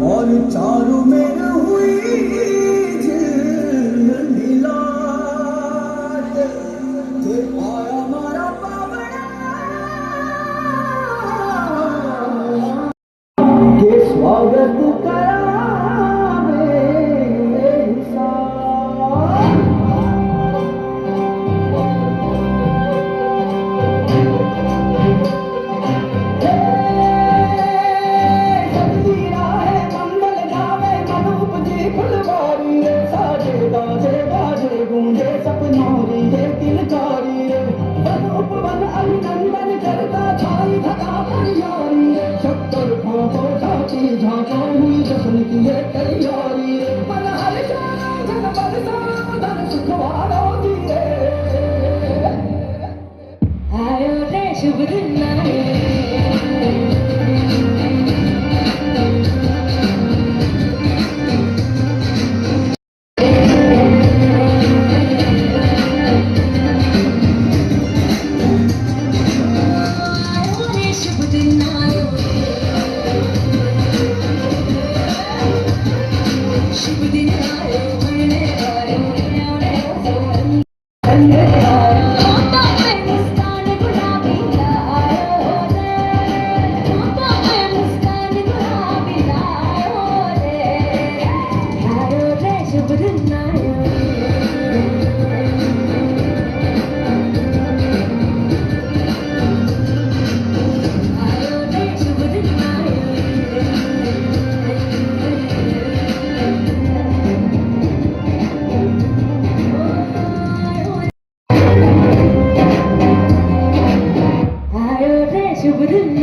और चारों में हुई झिलमिलाहट के आया मारा पावड़ा के स्वागत करावे गूंजे सपनोरी ये किलकारी वन उपवन अभिनंदन करता छाई धका परियारी शक्कर खोपो छाती झांको हुई जश्न की ये तैयारी मन हर जाना धन बरसा धन सुख वालो दिए आयो रे शुभ दिन शुभ दिन